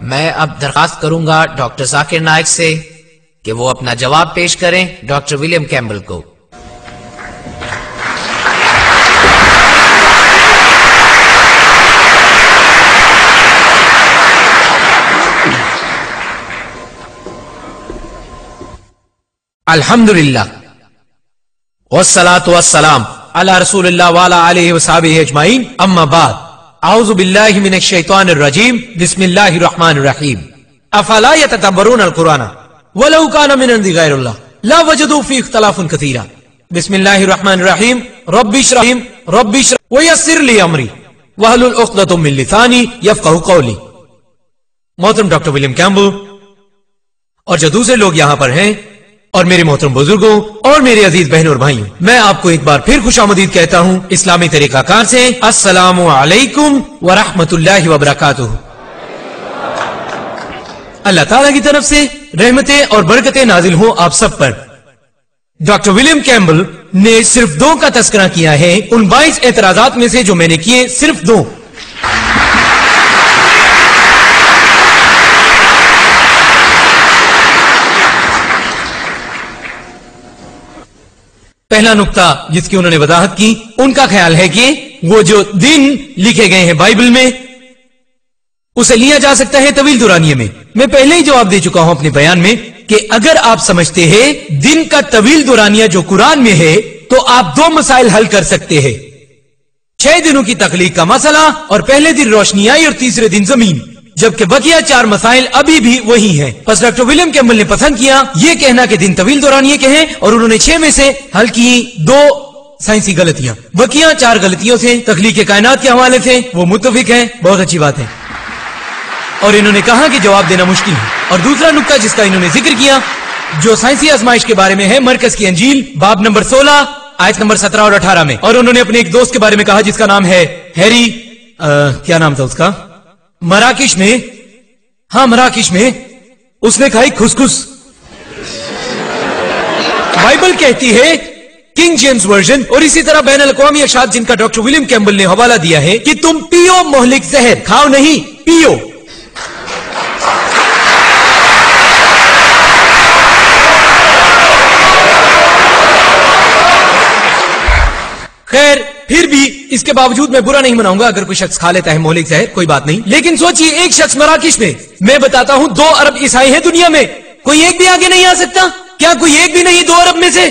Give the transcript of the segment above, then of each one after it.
میں اب درخواست کروں گا ڈاکٹر ذاکر نائک سے کہ وہ اپنا جواب پیش کریں ڈاکٹر ولیم کیمبل کو۔ الحمدللہ والصلاة والسلام علی رسول اللہ وعلی آلہ وصحبہ اجمعین، اما بعد، اعوذ باللہ من الشیطان الرجیم، بسم اللہ الرحمن الرحیم۔ افلا یتدبرون القرآن ولو کان من عند غیر اللہ لا وجدوا فیہ اختلافا کثیرا۔ بسم اللہ الرحمن الرحیم، رب اشرح ویسر لی امری واحلل عقدۃ من لسانی یفقہوا قولی۔ محترم ڈاکٹر ولیم کیمبل اور جو دوسرے لوگ یہاں پر ہیں اور میرے محترم بزرگوں اور میرے عزیز بہنوں اور بھائیوں، میں آپ کو ایک بار پھر خوش آمدید کہتا ہوں اسلامی طریقہ کار سے۔ السلام علیکم ورحمۃ اللہ وبرکاتہ۔ اللہ تعالیٰ کی طرف سے رحمتیں اور برکتیں نازل ہوں آپ سب پر۔ ڈاکٹر ولیم کیمبل نے صرف 2 کا تذکرہ کیا ہے، ان 22 اعتراضات میں سے جو میں نے کیے صرف 2۔ پہلا نقطہ جس کی انہوں نے وضاحت کی، ان کا خیال ہے کہ وہ جو دن لکھے گئے ہیں بائبل میں اسے لیا جا سکتا ہے طویل دورانیے میں۔ میں پہلے ہی جواب دے چکا ہوں اپنے بیان میں کہ اگر آپ سمجھتے ہیں دن کا طویل دورانیہ جو قرآن میں ہے تو آپ 2 مسائل حل کر سکتے ہیں، 6 دنوں کی تخلیق کا مسئلہ اور پہلے دن روشنی آئی اور تیسرے دن زمین، جبکہ بقیہ 4 مسائل ابھی بھی وہی ہیں۔ پس ڈاکٹر ولیم کیمبل نے پسند کیا یہ کہنا کہ دن طویل دورانیے کے ہیں، اور انہوں نے 6 میں سے حل کی 2 سائنسی غلطیاں، بقیہ 4 غلطیوں سے تخلیق کائنات کے حوالے سے وہ متفق ہیں۔ بہت اچھی بات ہے، اور انہوں نے کہا کہ جواب دینا مشکل ہے۔ اور دوسرا نقطہ جس کا انہوں نے ذکر کیا جو سائنسی آزمائش کے بارے میں ہے، مرکز کی انجیل باب نمبر 16 آیت نمبر 17 اور 18 میں، اور انہوں نے اپنے ایک دوست کے بارے میں کہا جس کا نام ہے ہیری، کیا نام تھا اس کا، مراکش میں اس نے کہا خسخس۔ بائبل کہتی ہے کنگ جیمز ورژن اور اسی طرح بین الاقوامی اشاعت جن کا ڈاکٹر ولیم کیمبل نے حوالہ دیا ہے کہ تم پیو مہلک زہر، کھاؤ نہیں پیو۔ خیر پھر بھی اس کے باوجود میں برا نہیں مناؤں گا اگر کوئی شخص کھا لیتا ہے مہلک زہر، کوئی بات نہیں، لیکن سوچئے ایک شخص مراکش میں بتاتا ہوں 2 ارب عیسائی ہیں دنیا میں، کوئی ایک بھی آگے نہیں آ سکتا؟ کیا کوئی ایک بھی نہیں 2 ارب میں سے؟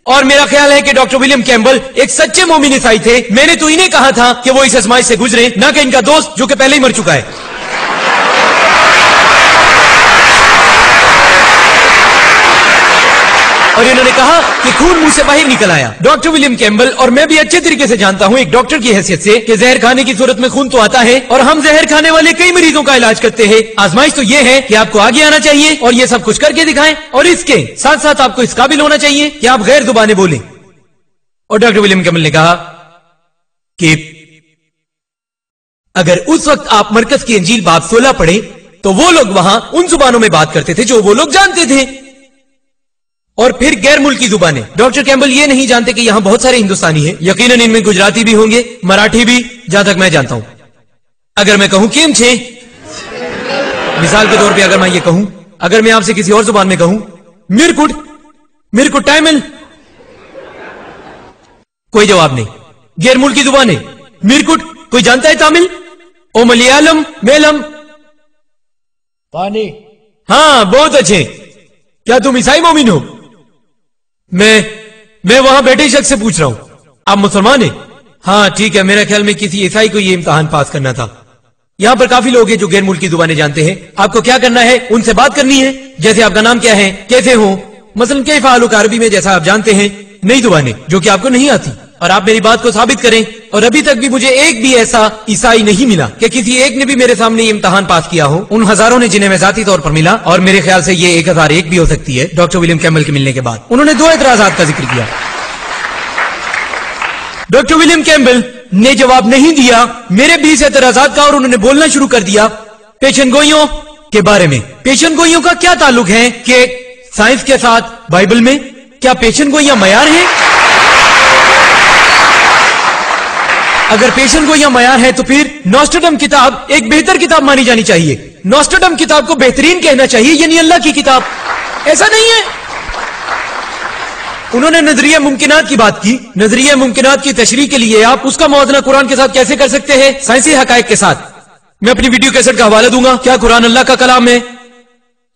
اور میرا خیال ہے کہ ڈاکٹر ولیم کیمبل ایک سچے مومن عیسائی تھے۔ میں نے تو انہیں کہا تھا کہ وہ اس آزمائش سے گزرے، نہ کہ ان کا دوست جو کہ پہلے ہی مر چکا ہے۔ اور انہوں نے کہا کہ خون منہ سے باہر نکل آیا۔ ڈاکٹر ولیم کیمبل اور میں بھی اچھے طریقے سے جانتا ہوں ایک ڈاکٹر کی حیثیت سے کہ زہر کھانے کی صورت میں خون تو آتا ہے، اور ہم زہر کھانے والے کئی مریضوں کا علاج کرتے ہیں۔ آزمائش تو یہ ہے کہ آپ کو آگے آنا چاہیے اور یہ سب کچھ کر کے دکھائیں، اور اس کے ساتھ ساتھ آپ کو اس قابل ہونا چاہیے کہ آپ غیر زبانیں بولیں۔ اور ڈاکٹر ولیم کیمبل نے کہا کہ اگر اس وقت آپ مرکز کی انجیل باب 16 پڑھیں تو وہ لوگ وہاں ان زبانوں میں بات کرتے تھے جو وہ لوگ جانتے تھے، اور پھر غیر ملکی زبانیں۔ ڈاکٹر کیمبل یہ نہیں جانتے کہ یہاں بہت سارے ہندوستانی ہیں، یقیناً ان میں گجراتی بھی ہوں گے، مراٹھی بھی، جہاں تک میں جانتا ہوں۔ اگر میں کہوں کیم چھے، مثال کے طور پہ اگر میں یہ کہوں، اگر میں آپ سے کسی اور زبان میں کہوں میرکٹ ٹائمل، کوئی جواب نہیں۔ غیر ملکی زبانیں، میرکٹ کوئی جانتا ہے تامل، او ملیالم، میلم، پانی، ہاں بہت اچھے۔ کیا تم عیسائی مومن ہو؟ میں وہاں بیٹھے شخص سے پوچھ رہا ہوں، آپ مسلمان ہیں؟ ہاں ٹھیک ہے، میرا خیال میں کسی عیسائی کو یہ امتحان پاس کرنا تھا۔ یہاں پر کافی لوگ ہیں جو غیر ملکی زبانیں جانتے ہیں، آپ کو کیا کرنا ہے، ان سے بات کرنی ہے، جیسے آپ کا نام کیا ہے، کیسے ہو، مثلا کیف حالک عربی میں جیسا آپ جانتے ہیں، نئی زبانیں جو کہ آپ کو نہیں آتی، اور آپ میری بات کو ثابت کریں۔ اور ابھی تک بھی مجھے ایک بھی ایسا عیسائی نہیں ملا کہ کسی ایک نے بھی میرے سامنے یہ امتحان پاس کیا ہو، ان ہزاروں نے جنہیں میں ذاتی طور پر ملا، اور میرے خیال سے یہ 1001 بھی ہو سکتی ہے ڈاکٹر ولیم کیمبل کے ملنے کے بعد۔ انہوں نے 2 اعتراضات کا ذکر کیا۔ ڈاکٹر ولیم کیمبل نے جواب نہیں دیا میرے 20 اعتراضات کا، اور انہوں نے بولنا شروع کر دیا پیشن گوئیوں کے بارے میں۔ پیشن گوئیوں کا کیا تعلق ہے کہ سائنس کے ساتھ بائبل میں؟ کیا پیشن گوئیاں معیار ہیں؟ अगर पेशन गोइयां मयार है तो फिर नॉस्ट्रडम किताब एक बेहतर किताब मानी जानी चाहिए। नॉस्ट्रडम किताब को बेहतरीन कहना चाहिए, यानी अल्लाह की किताब। ऐसा नहीं है। उन्होंने नजरिया मुमकिनात की बात की। नजरिया मुमकिनात की तशरीह के लिए आप उसका मौज़ना कुरान के साथ कैसे कर सकते हैं? साइंसी हकायक के साथ। मैं अपनी वीडियो कैसेट का हवाला दूंगा, क्या कुरान अल्लाह का कलाम है?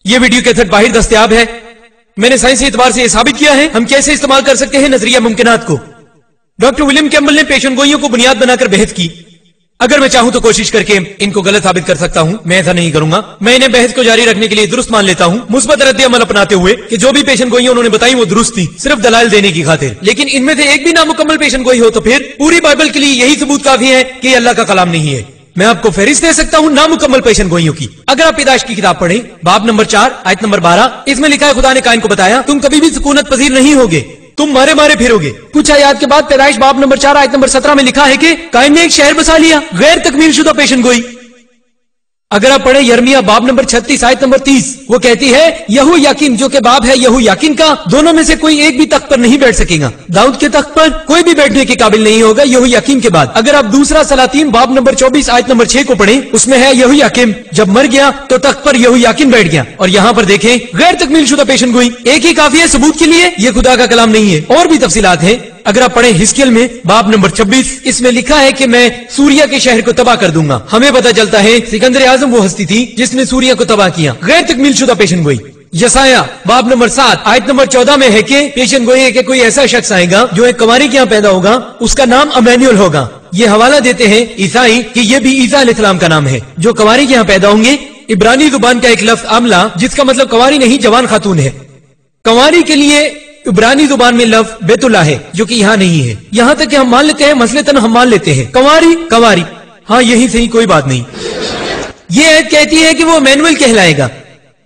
यह वीडियो कैसेट बाहर दस्तयाब है। मैंने साइंसी एतबार से यह साबित किया है हम कैसे इस्तेमाल कर सकते हैं नजरिया मुमकिनात को। डॉक्टर विलियम कैम्बल ने पेशन गोइयों को बुनियाद बनाकर बहस की। अगर मैं चाहूं तो कोशिश करके इनको गलत साबित कर सकता हूं। मैं ऐसा नहीं करूंगा। मैं इन्हें बहस को जारी रखने के लिए दुरुस्त मान लेता हूं, मुस्बत रद्द अमल अपनाते हुए कि जो भी पेशन गोइयां उन्होंने बताई वो दुरुस्त थी, सिर्फ दलाल देने की खातिर। लेकिन इनमें से एक भी नामुकम्मल पेशन गोई हो तो फिर पूरी बाइबल के लिए यही सबूत काफी है कि अल्लाह का कलाम नहीं है। मैं आपको फहरिस्त दे सकता हूं नामुकम्मल पेशन गोइयों की। अगर आप पैदाइश की किताब पढ़ें, बाब नंबर 4 आयत नंबर 12, इसमें लिखा है खुदा ने काइन को बताया तुम कभी भी सुकूनत पजीर नहीं होगे, तुम मारे मारे फिरोगे। कुछ आयत के बाद पैदाइश बाब नंबर 4 आयत नंबर 17 में लिखा है कि काइन ने एक शहर बसा लिया, गैर तकमील शुदा पेशन गोई। अगर आप पढ़े यर्मिया बाब नंबर 36 आयत नंबर 30, वो कहती है यहू याकीन जो के बाब है यहू याकीन का, दोनों में से कोई एक भी तख्त पर नहीं बैठ सकेगा। दाऊद के तख्त पर कोई भी बैठने के काबिल नहीं होगा यहू याकीन के बाद। अगर आप दूसरा सलातीन बाब नंबर 24 आयत नंबर 6 को पढ़ें, उसमें है यहू याकीम जब मर गया तो तख्त पर यहू याकीन बैठ गया। और यहाँ पर देखें गैर तकमील शुदा पेशन गोई, एक ही काफी है सबूत के लिए ये खुदा का कलाम नहीं है। और भी तफसीलात है। अगर आप पढ़ें हिस्कियल में बाब नंबर 26, इसमें लिखा है कि मैं सूरिया के शहर को तबाह कर दूंगा। हमें पता चलता है सिकंदर आजम वो हस्ती थी जिसने सूरिया को तबाह किया। गैर तकमील शुदा पेशन गोई। यसाया बाब नंबर 7 आयत नंबर 14 में है कि पेशन गोई है कि कोई ऐसा शख्स आएगा जो एक कुंवारी के यहाँ पैदा होगा, उसका नाम अमैनुअल होगा। ये हवाला देते हैं ईसाई कि ये भी ईसा अलैहिस्सलाम का नाम है जो कुंवारी के यहाँ पैदा होंगे। इब्रानी जुबान का एक लफ्ज अमला, जिसका मतलब कुंवारी नहीं जवान खातून है। कुंवारी के लिए इब्रानी जुबान में लफ्ज बेतुल्ला है जो कि यहाँ नहीं है। यहाँ तक कि हम मान लेते हैं, मसलतन हम मान लेते हैं कंवारी कंवारी, हाँ यही सही, कोई बात नहीं। ये आयत कहती है कि वो मैनुअल कहलाएगा।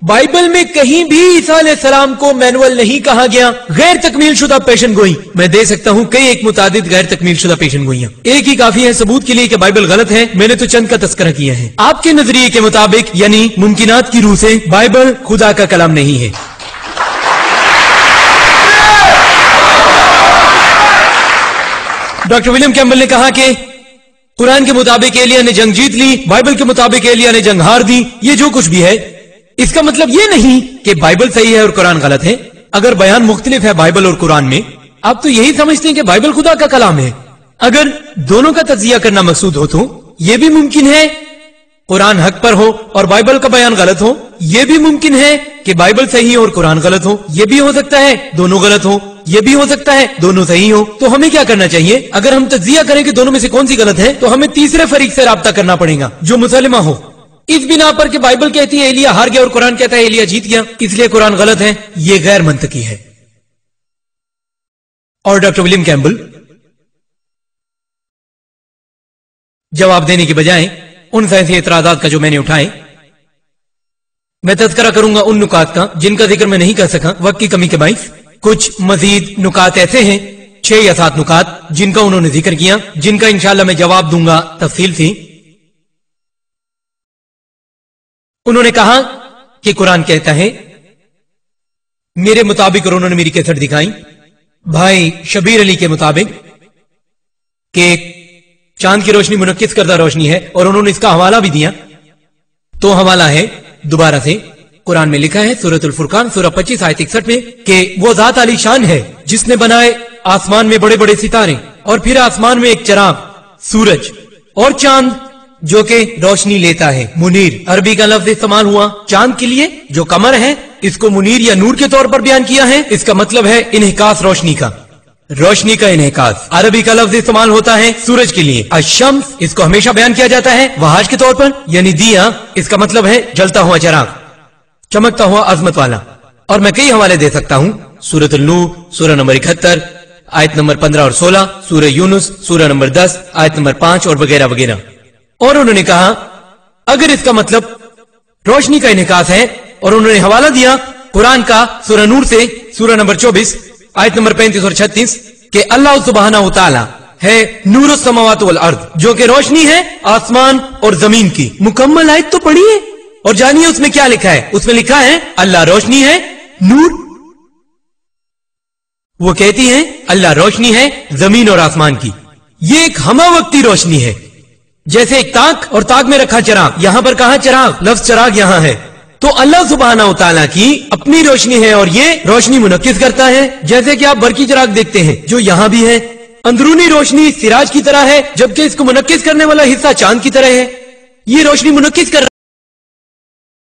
बाइबल में कहीं भी ईसा अलैहिस्सलाम को मैनुअल नहीं कहा गया। गैर तकमील शुदा पेशन गोई, मैं दे सकता हूँ कई एक मुतादिद गैर तकमील शुदा पेशन गोइयां। एक ही काफी है सबूत के लिए कि बाइबल गलत है। मैंने तो चंद का तस्करा किया है। आपके नजरिए के मुताबिक यानी मुमकिनात की रूह से बाइबल खुदा का कलाम नहीं है। डॉक्टर विलियम कैम्बल ने कहा कि कुरान के मुताबिक एलिया ने जंग जीत ली, बाइबल के मुताबिक एलिया ने जंग हार दी। ये जो कुछ भी है इसका मतलब ये नहीं कि बाइबल सही है और कुरान गलत है। अगर बयान मुख्तलिफ है बाइबल और कुरान में, आप तो यही समझते हैं कि बाइबल खुदा का कलाम है। अगर दोनों का तज्जिया करना मकसूद हो तो यह भी मुमकिन है कुरान हक पर हो और बाइबल का बयान गलत हो। यह भी मुमकिन है कि बाइबल सही हो और कुरान गलत हो। यह भी हो सकता है दोनों गलत हो। यह भी हो सकता है दोनों सही हो। तो हमें क्या करना चाहिए? अगर हम तज्जिया करें कि दोनों में से कौन सी गलत है तो हमें तीसरे फरीक से राब्ता करना पड़ेगा जो मुसलमा हो। इस बिना पर कि बाइबल कहती है एलिया हार गया और कुरान कहता है एलिया जीत गया, इसलिए कुरान गलत है, यह गैर मंतकी है। और डॉक्टर विलियम कैम्बल जवाब देने के बजाय उन साइंसी एतराजात का जो मैंने उठाए, मैं तज़किरा करूंगा उन नुकात का जिनका जिक्र मैं नहीं कर सका वक्त की कमी के बाइस। कुछ मजीद नुकात ऐसे हैं, 6 या 7 नुकात जिनका उन्होंने जिक्र किया, जिनका इंशाअल्लाह मैं जवाब दूंगा तफसील से। उन्होंने कहा कि कुरान कहता है मेरे मुताबिक, और उन्होंने मेरी कैसेट दिखाई भाई शबीर अली के मुताबिक कि चांद की रोशनी मुनक्किस करदा रोशनी है, और उन्होंने इसका हवाला भी दिया। तो हवाला है दोबारा से, कुरान में लिखा है सूरतुल फुरकान सूरह 25 आयत 61 में कि वो जात आली शान है जिसने बनाए आसमान में बड़े बड़े सितारे और फिर आसमान में एक चराग सूरज और चांद जो कि रोशनी लेता है। मुनीर अरबी का लफ्ज इस्तेमाल हुआ चांद के लिए, जो कमर है इसको मुनीर या नूर के तौर पर बयान किया है। इसका मतलब है इन्हिकास, रोशनी का, रोशनी का इन्हिकास। अरबी का लफ्ज इस्तेमाल होता है सूरज के लिए। अशम्स इसको हमेशा बयान किया जाता है वहाज के तौर पर, यानी दिया। इसका मतलब है जलता हुआ चराग, चमकता हुआ अजमत वाला। और मैं कई हवाले दे सकता हूं, सूरह नूर सूरह नंबर 71 आयत नंबर 15 और 16, सूरह यूनुस सूरह नंबर 10 आयत नंबर 5 और वगैरह वगैरह। और उन्होंने कहा अगर इसका मतलब रोशनी का इन्हिकास है, और उन्होंने हवाला दिया कुरान का सूरह नूर से सूरह नंबर 24 आयत नंबर 35 और 36 कि अल्लाह सुब्हानहू तआला है नूरुस समावात वल अर्द, जो कि रोशनी है आसमान और जमीन की। मुकम्मल आयत तो पढ़िए और जानिए उसमें क्या लिखा है। उसमें लिखा है अल्लाह रोशनी है, नूर। वो कहती है अल्लाह रोशनी है जमीन और आसमान की। ये एक हमा वक्ती रोशनी है, जैसे एक ताक और ताक में रखा चिराग। यहां पर कहा चिराग, लफ्ज चिराग यहां है। तो अल्लाह सुब्हानहू तआला की अपनी रोशनी है और ये रोशनी मुनक्किस करता है, जैसे कि आप बरकी चिराग देखते हैं जो यहां भी है। अंदरूनी रोशनी सिराज की तरह है, जबकि इसको मुनक्किस करने वाला हिस्सा चांद की तरह है। ये रोशनी मुनक्किस कर